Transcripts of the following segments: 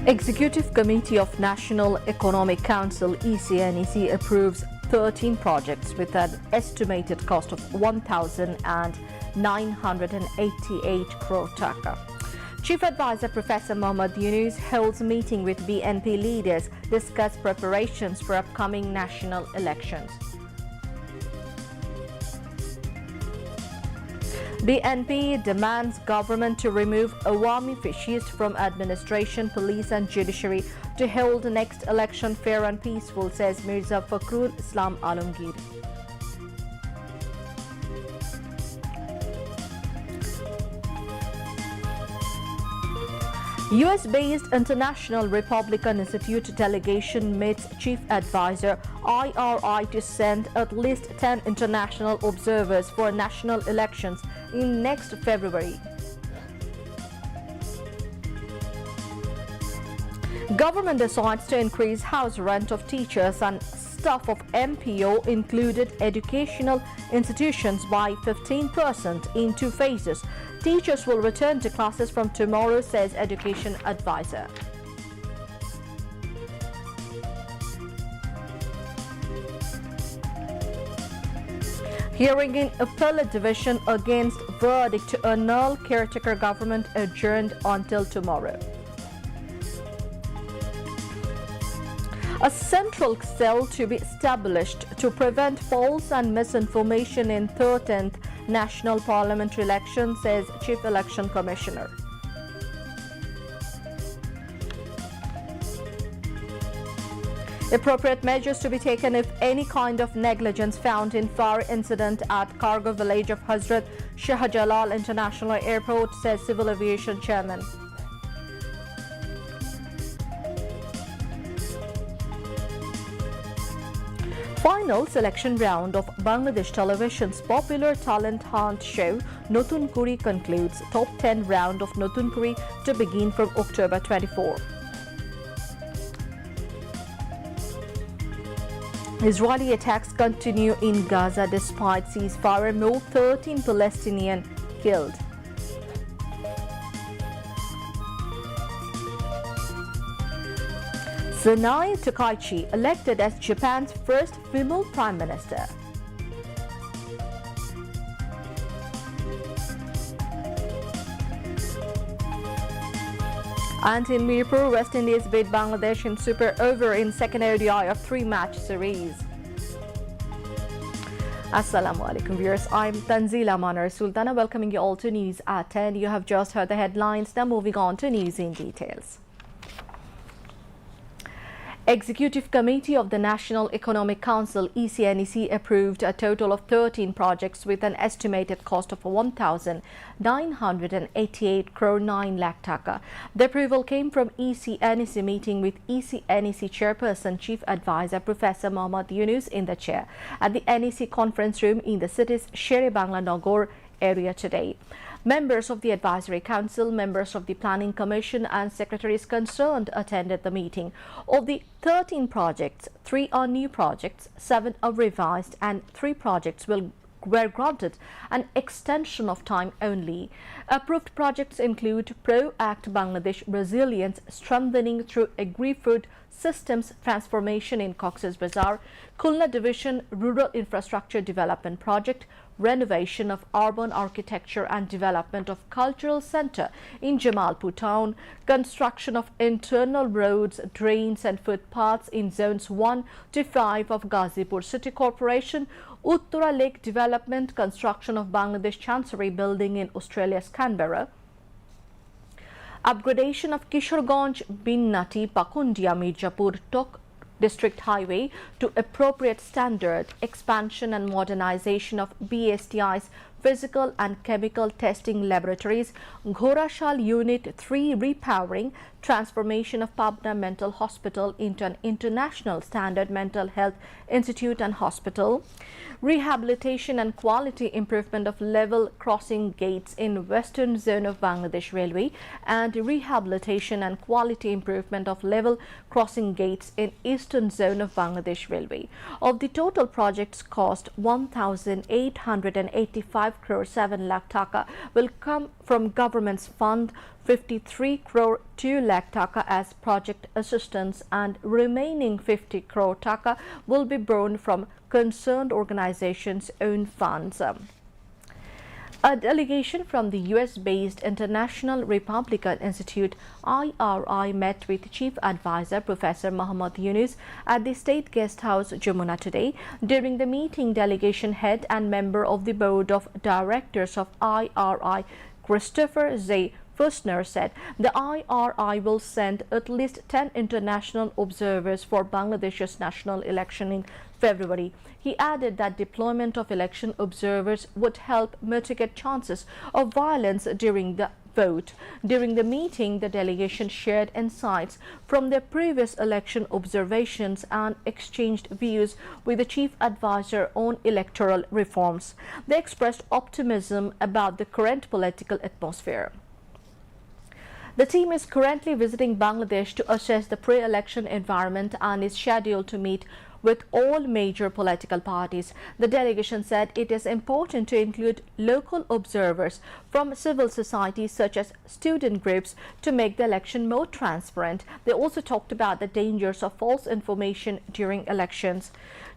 Executive Committee of National Economic Council (ECNEC) approves 13 projects with an estimated cost of 1,988 crore taka. Chief Advisor Professor Mohammad Yunus holds a meeting with BNP leaders, discuss preparations for upcoming national elections. BNP demands government to remove Awami fascists from administration, police and judiciary to hold the next election fair and peaceful, says Mirza Fakhrul Islam Alamgir. US-based International Republican Institute delegation meets Chief Advisor IRI to send at least 10 international observers for national elections in next February. Government decides to increase house rent of teachers and staff of MPO included educational institutions by 15% in 2 phases. Teachers will return to classes from tomorrow, says Education Advisor. Hearing in Appellate Division against verdict to annul Caretaker government adjourned until tomorrow. A central cell to be established to prevent false and misinformation in 13th National Parliamentary election, says Chief Election Commissioner. Appropriate measures to be taken if any kind of negligence found in fire incident at cargo village of Hazrat Shah Jalal International Airport, says Civil Aviation Chairman. Final selection round of Bangladesh Television's popular talent hunt show Notun Kuri concludes. Top 10 round of Notun Kuri to begin from October 24. Israeli attacks continue in Gaza despite ceasefire. More 13 Palestinians killed. Sanai Takaichi elected as Japan's first female prime minister. And in Mirpur, West Indies beat Bangladesh in Super Over in second ODI of 3-match series. Assalamu alaikum viewers, I'm Tanzila Manar Sultana welcoming you all to News at 10. You have just heard the headlines, now moving on to news in details. Executive Committee of the National Economic Council (ECNEC) approved a total of 13 projects with an estimated cost of 1,988 crore 9 lakh taka. The approval came from ECNEC meeting with ECNEC Chairperson Chief Advisor Professor Mohammad Yunus in the chair at the NEC conference room in the city's Shere Bangla Nagor area today. Members of the Advisory Council, members of the Planning Commission and secretaries concerned attended the meeting. Of the 13 projects, 3 are new projects, 7 are revised and 3 projects were granted an extension of time only. Approved projects include Pro-Act Bangladesh Resilience Strengthening through Agri-Food Systems Transformation in Cox's Bazar, Khulna Division Rural Infrastructure Development Project, renovation of urban architecture and development of cultural center in Jamalpur town, construction of internal roads, drains and footpaths in zones 1 to 5 of Ghazipur City Corporation, Uttara Lake development, construction of Bangladesh Chancery building in Australia's Canberra, upgradation of Kishorganj Binnati Pakundia Mirzapur Tok District Highway to appropriate standard, expansion and modernization of BSTI's physical and chemical testing laboratories, Ghorashal Unit 3 repowering, transformation of Pabna Mental Hospital into an international standard mental health institute and hospital, rehabilitation and quality improvement of level crossing gates in western zone of Bangladesh Railway, and rehabilitation and quality improvement of level crossing gates in eastern zone of Bangladesh Railway. Of the total projects cost 1,885 crore 7 lakh taka will come from government's fund, 53 crore 2 lakh taka as project assistance, and remaining 50 crore taka will be borne from concerned organizations' own funds. A delegation from the US-based International Republican Institute (IRI) met with Chief Advisor Professor Muhammad Yunus at the State Guest House, Jamuna today. During the meeting, delegation head and member of the Board of Directors of IRI, Christopher Z. Fusner, said the IRI will send at least 10 international observers for Bangladesh's national election in February. He added that deployment of election observers would help mitigate chances of violence during the vote. During the meeting, the delegation shared insights from their previous election observations and exchanged views with the chief advisor on electoral reforms. They expressed optimism about the current political atmosphere. The team is currently visiting Bangladesh to assess the pre-election environment and is scheduled to meet with all major political parties. The delegation said it is important to include local observers from civil society such as student groups to make the election more transparent. They also talked about the dangers of false information during elections.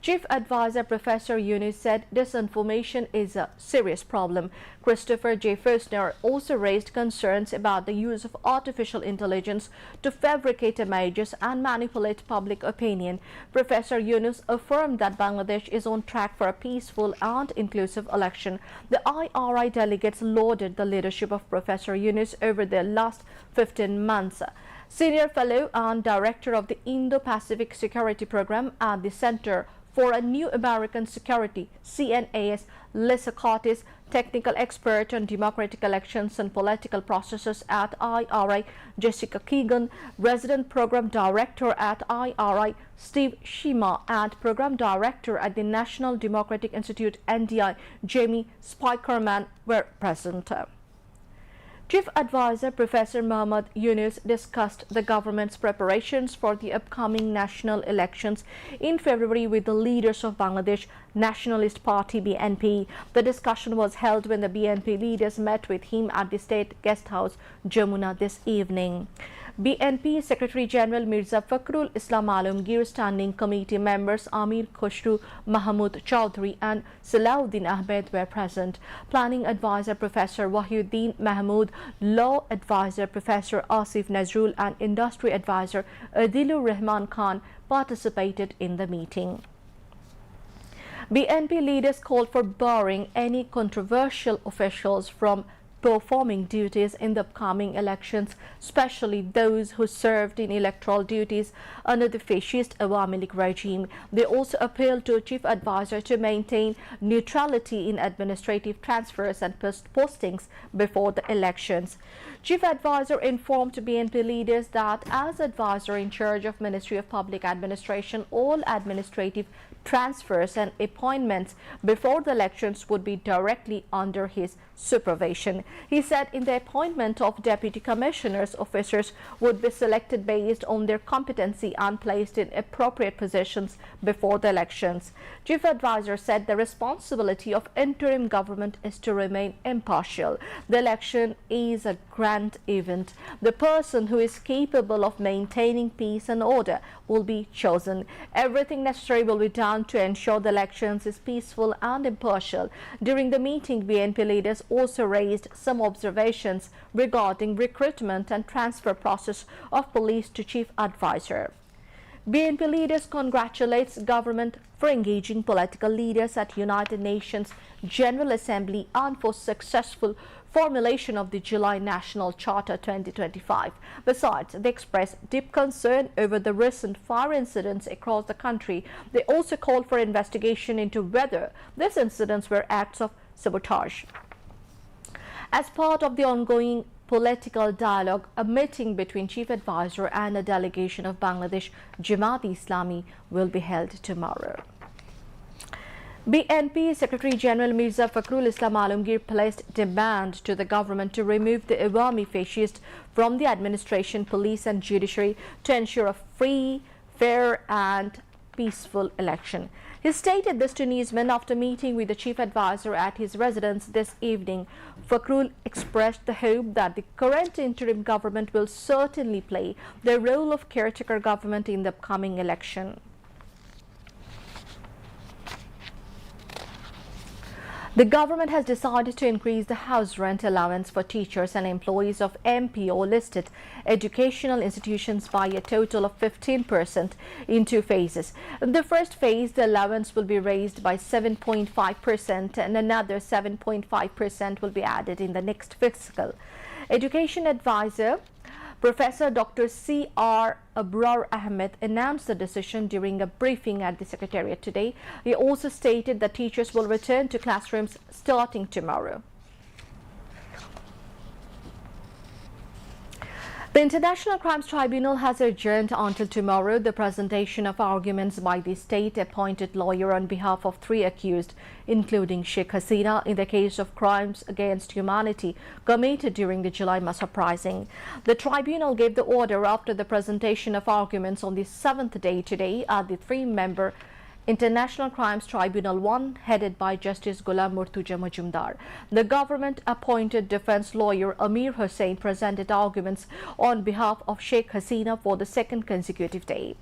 Chief Advisor Professor Yunus said disinformation is a serious problem. Christopher J. Fusner also raised concerns about the use of artificial intelligence to fabricate images and manipulate public opinion. Professor Yunus affirmed that Bangladesh is on track for a peaceful and inclusive election. The IRI delegates lauded the leadership of Professor Yunus over the last 15 months. Senior Fellow and Director of the Indo-Pacific Security Program at the Center for a New American Security, CNAS, Lisa Curtis, technical expert on democratic elections and political processes at IRI, Jessica Keegan, resident program director at IRI, Steve Shima, and program director at the National Democratic Institute, NDI, Jamie Spikerman, were present. Chief Advisor Professor Muhammad Yunus discussed the government's preparations for the upcoming national elections in February with the leaders of Bangladesh Nationalist Party (BNP). The discussion was held when the BNP leaders met with him at the State Guest House, Jamuna, this evening. BNP Secretary General Mirza Fakhrul Islam Alamgir Standing Committee members Amir Khosru Mahmood Chowdhury and Salahuddin Ahmed were present. Planning Advisor Professor Wahyuddin Mahmood, Law Advisor Professor Asif Nazrul, and Industry Advisor Adilur Rahman Khan participated in the meeting. BNP leaders called for barring any controversial officials from performing duties in the upcoming elections, especially those who served in electoral duties under the fascist Awami League regime. They also appealed to Chief Advisor to maintain neutrality in administrative transfers and postings before the elections. Chief Advisor informed BNP leaders that as advisor in charge of Ministry of Public Administration, all administrative transfers and appointments before the elections would be directly under his supervision. He said in the appointment of deputy commissioners, officers would be selected based on their competency and placed in appropriate positions before the elections. Chief Advisor said the responsibility of interim government is to remain impartial. The election is a grand event. The person who is capable of maintaining peace and order will be chosen. Everything necessary will be done to ensure the elections is peaceful and impartial. During the meeting, BNP leaders also raised some observations regarding recruitment and transfer process of police to Chief Advisor. BNP leaders congratulates government for engaging political leaders at United Nations General Assembly and for successful formulation of the July National Charter 2025. Besides, they expressed deep concern over the recent fire incidents across the country. They also called for investigation into whether these incidents were acts of sabotage. As part of the ongoing political dialogue, a meeting between Chief Advisor and a delegation of Bangladesh Jamaat-e-Islami will be held tomorrow. BNP Secretary General Mirza Fakhrul Islam Alamgir placed demand to the government to remove the Awami fascists from the administration, police and judiciary to ensure a free, fair and peaceful election. He stated this to newsmen after meeting with the chief advisor at his residence this evening. Fakhrul expressed the hope that the current interim government will certainly play the role of caretaker government in the upcoming election. The government has decided to increase the house rent allowance for teachers and employees of MPO-listed educational institutions by a total of 15% in 2 phases. In the first phase, the allowance will be raised by 7.5% and another 7.5% will be added in the next fiscal. Education advisor Professor Dr. C.R. Abrar Ahmed announced the decision during a briefing at the Secretariat today. He also stated that teachers will return to classrooms starting tomorrow. The International Crimes Tribunal has adjourned until tomorrow the presentation of arguments by the state-appointed lawyer on behalf of 3 accused, including Sheikh Hasina, in the case of crimes against humanity committed during the July mass uprising. The tribunal gave the order after the presentation of arguments on the 7th day today at the 3-member International Crimes Tribunal 1, headed by Justice Ghulam Murtuja Majumdar. The government-appointed defense lawyer Amir Hussain presented arguments on behalf of Sheikh Hasina for the 2nd consecutive day.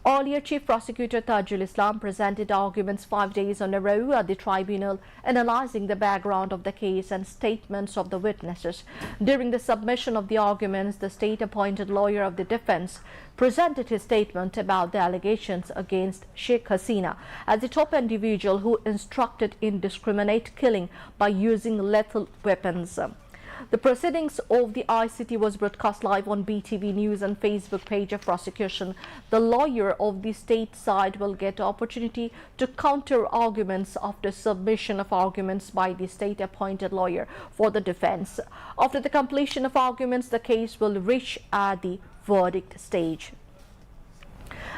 Earlier, Chief Prosecutor Tajul Islam presented arguments 5 days in a row at the tribunal, analyzing the background of the case and statements of the witnesses. During the submission of the arguments, the state-appointed lawyer of the defense presented his statement about the allegations against Sheikh Hasina as the top individual who instructed indiscriminate killing by using lethal weapons. The proceedings of the ICT was broadcast live on BTV News and Facebook page of prosecution. The lawyer of the state side will get opportunity to counter arguments after submission of arguments by the state-appointed lawyer for the defense. After the completion of arguments, the case will reach at the verdict stage.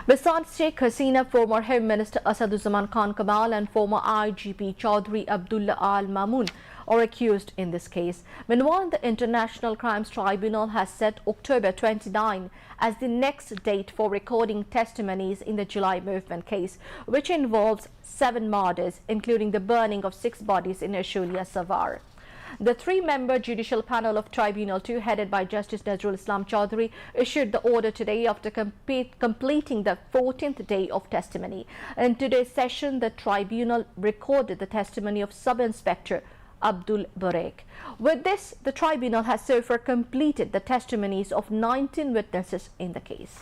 Besides Sheikh Hasina, former Home Minister Asaduzzaman Khan Kamal and former IGP Chaudhry Abdullah Al Mamun are accused in this case. Meanwhile, the International Crimes Tribunal has set October 29 as the next date for recording testimonies in the July movement case, which involves 7 murders, including the burning of 6 bodies in Ashulia Savar. The 3-member judicial panel of Tribunal 2, headed by Justice Nazrul Islam Chaudhry, issued the order today after completing the 14th day of testimony. In today's session, the tribunal recorded the testimony of Sub-Inspector Abdul Barek. With this, the tribunal has so far completed the testimonies of 19 witnesses in the case.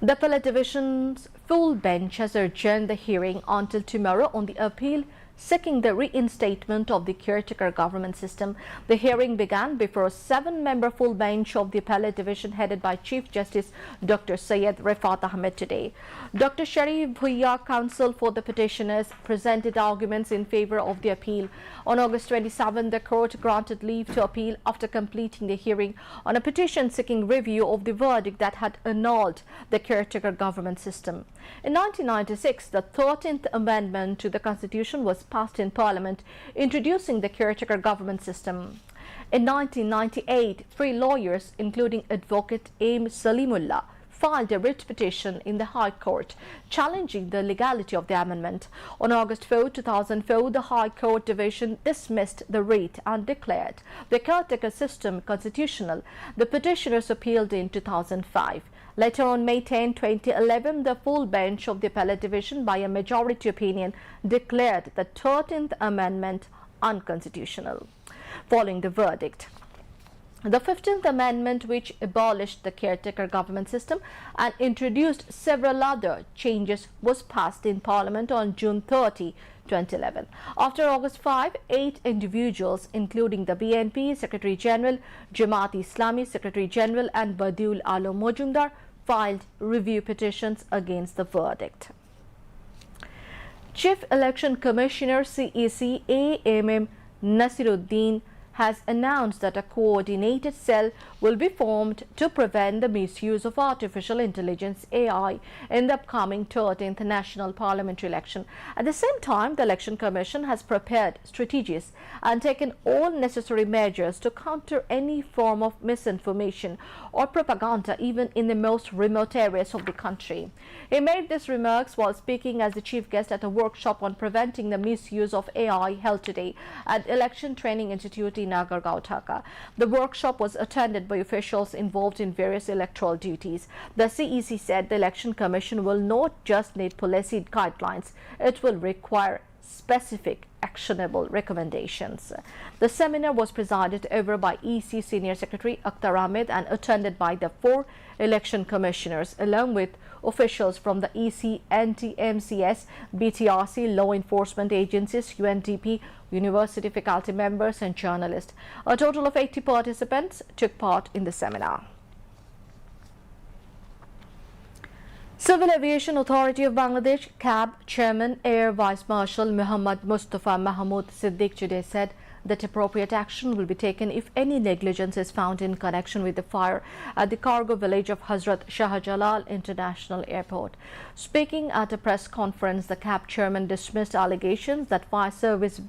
The Appellate Division's full bench has adjourned the hearing until tomorrow on the appeal seeking the reinstatement of the caretaker government system. The hearing began before a 7-member full bench of the Appellate Division headed by Chief Justice Dr. Syed Rifat Ahmed today. Dr. Sharif Bhuiya, counsel for the petitioners, presented arguments in favor of the appeal. On August 27, the court granted leave to appeal after completing the hearing on a petition seeking review of the verdict that had annulled the caretaker government system. In 1996, the 13th Amendment to the Constitution was passed in Parliament, introducing the caretaker government system. In 1998, 3 lawyers, including Advocate Aim Salimullah, filed a writ petition in the High Court challenging the legality of the amendment. On August 4, 2004, the High Court Division dismissed the writ and declared the caretaker system constitutional. The petitioners appealed in 2005. Later on May 10, 2011, the full bench of the Appellate Division, by a majority opinion, declared the 13th Amendment unconstitutional. Following the verdict, the 15th Amendment, which abolished the caretaker government system and introduced several other changes, was passed in Parliament on June 30, 2011. After August 5, 8 individuals, including the BNP Secretary General, Jamaat-e-Islami Secretary General and Badiul Alam Majumdar, filed review petitions against the verdict. Chief Election Commissioner CEC A.M.M. Nasiruddin has announced that a coordinated cell will be formed to prevent the misuse of artificial intelligence (AI) in the upcoming 13th national parliamentary election. At the same time, the Election Commission has prepared strategies and taken all necessary measures to counter any form of misinformation or propaganda, even in the most remote areas of the country. He made these remarks while speaking as the chief guest at a workshop on preventing the misuse of AI held today at Election Training Institute in Nagargaon, Dhaka. The workshop was attended by officials involved in various electoral duties. The CEC said the Election Commission will not just need policy guidelines, it will require specific actionable recommendations. The seminar was presided over by EC Senior Secretary Akhtar Ahmed and attended by the 4 election commissioners along with officials from the EC, NT-MCS, BTRC, law enforcement agencies, UNDP, university faculty members and journalists. A total of 80 participants took part in the seminar. Civil Aviation Authority of Bangladesh CAB Chairman Air Vice Marshal Muhammad Mustafa Mahmood Siddiq today said that appropriate action will be taken if any negligence is found in connection with the fire at the cargo village of Hazrat Shah Jalal International Airport. Speaking at a press conference, the CAB chairman dismissed allegations that fire service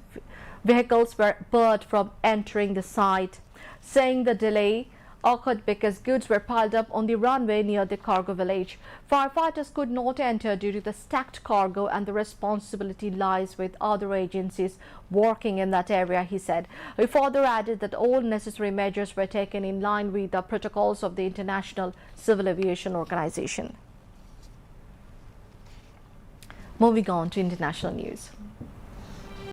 vehicles were barred from entering the site, saying the delay occurred because goods were piled up on the runway near the cargo village. Firefighters could not enter due to the stacked cargo and the responsibility lies with other agencies working in that area, he said. He further added that all necessary measures were taken in line with the protocols of the International Civil Aviation Organization. Moving on to international news.